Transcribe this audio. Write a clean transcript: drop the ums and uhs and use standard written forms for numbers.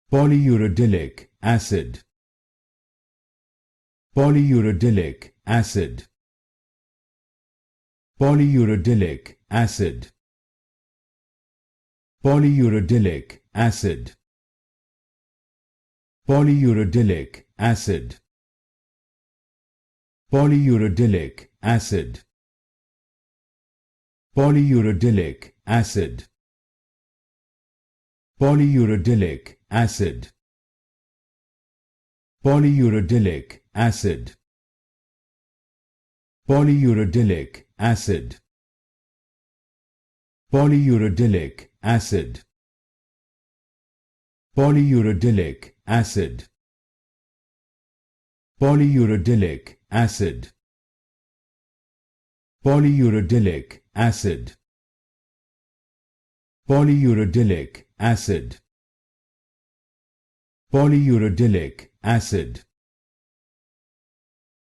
Polyuridylic acid. Polyuridylic acid. Polyuridylic acid. Polyuridylic acid. Polyuridylic acid. Polyuridylic acid. Polyuridylic acid. Polyuridylic acid. Polyuridylic acid. Polyuridylic acid. Polyuridylic acid. Polyuridylic acid. Polyuridylic acid. Polyuridylic acid. Polyuridylic acid. Polyuridylic acid.